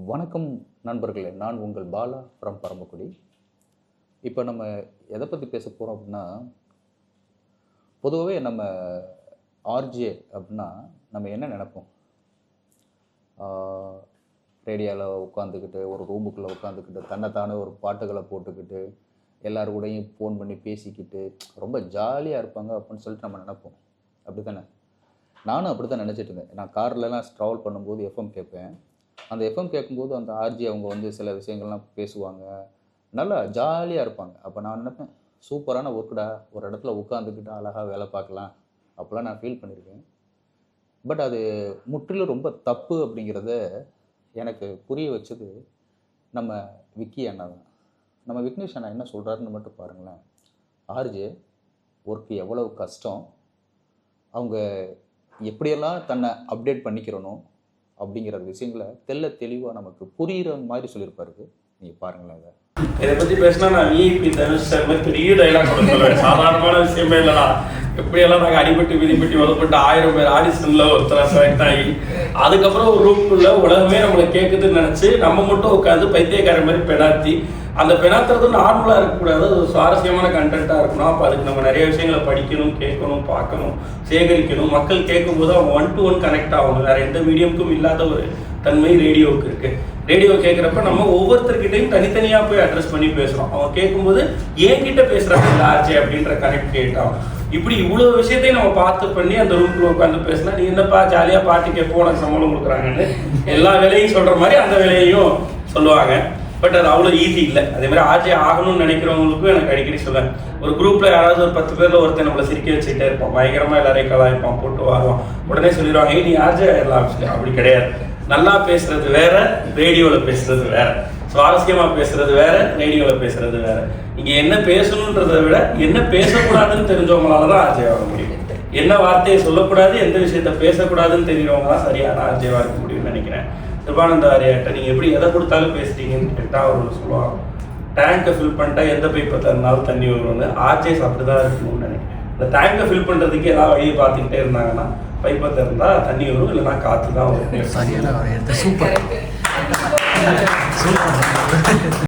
வணக்கம் நண்பர்களே, நான் உங்கள் பாலா ஃப்ரம் பரமக்குடி. இப்போ நம்ம எதை பற்றி பேச போகிறோம் அப்படின்னா, பொதுவாகவே நம்ம ஆர்ஜே அப்படின்னா நம்ம என்ன நினைப்போம்? ரேடியோவில் உட்காந்துக்கிட்டு, ஒரு ரூமுக்குள்ளே உட்காந்துக்கிட்டு, தன்னைத்தானே ஒரு பாட்டுகளை போட்டுக்கிட்டு, எல்லாரு கூடயும் ஃபோன் பண்ணி பேசிக்கிட்டு, ரொம்ப ஜாலியாக இருப்பாங்க அப்படின்னு சொல்லிட்டு நம்ம நினைப்போம். அப்படி தானே? நானும் அப்படி தான் நினச்சிட்டு இருந்தேன். நான் கார்லலாம் ட்ராவல் பண்ணும்போது எஃப்எம் கேட்பேன். அந்த எஃப்எம் கேட்கும்போது அந்த ஆர்ஜி அவங்க வந்து சில விஷயங்கள்லாம் பேசுவாங்க, நல்லா ஜாலியாக இருப்பாங்க. அப்போ நான் நினைப்பேன், சூப்பரான ஒர்க்குடா, ஒரு இடத்துல உட்காந்துக்கிட்டு அழகாக வேலை பார்க்கலாம் அப்போலாம் நான் ஃபீல் பண்ணியிருக்கேன். பட் அது முற்றிலும் ரொம்ப தப்பு அப்படிங்கிறத எனக்கு புரிய வச்சது நம்ம விக்கி அண்ணா தான். நம்ம விக்னேஷ் அண்ணா என்ன சொல்கிறாருன்னு மட்டும் பாருங்களேன். ஆர்ஜே ஒர்க்கு எவ்வளவு கஷ்டம், அவங்க எப்படியெல்லாம் தன்னை அப்டேட் பண்ணிக்கிறணும் அப்படிங்கிற விஷயங்களை தெளிவாக நமக்கு புரிகிற மாதிரி சொல்லியிருப்பாரு. நீங்கள் பாருங்களேன். இதை பற்றி பேசினா நான் விஐபி தனுஷ் சார் மாதிரி பெரிய டைலாக் கூட சொல்லுவேன். சாதாரணமான விஷயமே இல்லைனா எப்படியெல்லாம் நாங்கள் அடிபட்டு விதிப்பட்டு வதப்பட்டு 1000 பேர் ஆடிஷனில் ஒருத்தரை செலக்ட் ஆகி அதுக்கப்புறம் ஒரு ரூம்குள்ள உலகமே நம்மளை கேட்குதுன்னு நினச்சி நம்ம மட்டும் உட்காந்து பைத்தியக்கார மாதிரி பெனாத்தி அந்த பெனாத்துறது நார்மலாக இருக்கக்கூடாது, அது சுவாரஸ்யமான கண்டென்ட்டாக இருக்கணும். அப்போ அதுக்கு நம்ம நிறைய விஷயங்களை படிக்கணும், கேட்கணும், பார்க்கணும், சேகரிக்கணும். மக்கள் கேட்கும்போது அவங்க 1 to 1 கனெக்ட் ஆகணும். வேறு எந்த மீடியமுக்கும் இல்லாத ஒரு தன்மை ரேடியோவுக்கு இருக்குது. ரேடியோ கேட்குறப்ப நம்ம ஒவ்வொருத்தர்கிட்டையும் தனித்தனியாக போய் அட்ரஸ் பண்ணி பேசுகிறோம். அவங்க கேட்கும்போது என்கிட்ட பேசுகிறாங்க ஆர்ஜே அப்படின்ற கனெக்ட் கேட்டோம். இப்படி இவ்வளோ விஷயத்தையும் நம்ம பார்த்து பண்ணி அந்த ரூம்குள்ள உட்காந்து பேசினா, நீ என்னப்பா ஜாலியாக பாட்டு கேட்போம், உனக்கு சம்பளம் கொடுக்குறாங்கன்னு எல்லா வேலையும் சொல்கிற மாதிரி அந்த வேலையையும் சொல்லுவாங்க. பட் அது அவ்வளோ ஈஸி இல்லை. அதே மாதிரி ஆர்ஜே ஆகணும்னு நினைக்கிறவங்களுக்கும் எனக்கு அடிக்கடி சொல்லுவேன். ஒரு குரூப்பில் யாராவது ஒரு 10 பேரில் ஒருத்தர் நம்மளை சிரிக்க வச்சுக்கிட்டே இருப்போம், பயங்கரமாக எல்லாரையும் கலாய்ப்பான், போட்டு வாருவான். உடனே சொல்லிடுவாங்க, நீ ஆர்ஜே ஆயிடலாம். அப்படி கிடையாது. நல்லா பேசுறது வேற, ரேடியோவில் பேசுறது வேற. சுவாரஸ்யமாக பேசுறது வேற, ரேடியோவில் பேசுறது வேற. இங்கே என்ன பேசணுன்றதை விட என்ன பேசக்கூடாதுன்னு தெரிஞ்சவங்களால தான் ஆர்ஜே ஆக முடியும். என்ன வார்த்தையை சொல்லக்கூடாது, எந்த விஷயத்த பேசக்கூடாதுன்னு தெரிஞ்சவங்க தான் சரியான ஆர்ஜேவாக இருக்க முடியும்னு நினைக்கிறேன். கிருபானந்த வாரியார்கிட்ட நீங்கள் எப்படி எதை கொடுத்தாலும் பேசுறீங்கன்னு கேட்டால் அவர் சொல்லுவாங்க, டேங்கை ஃபில் பண்ணிட்டா எந்த பைப்பை தந்தாலும் தண்ணி வரும்னு. ஆர்ஜேஸ் அப்படி தான் இருக்கணும்னு நினைக்கிறேன். இந்த டேங்கை ஃபில் பண்ணுறதுக்கு ஏதாவது வழியை பார்த்துக்கிட்டே இருந்தாங்கன்னா பைப்பை திறந்தா தண்ணி வரும், இல்லைன்னா காற்று தான் வரும். சரியான சூப்பர்.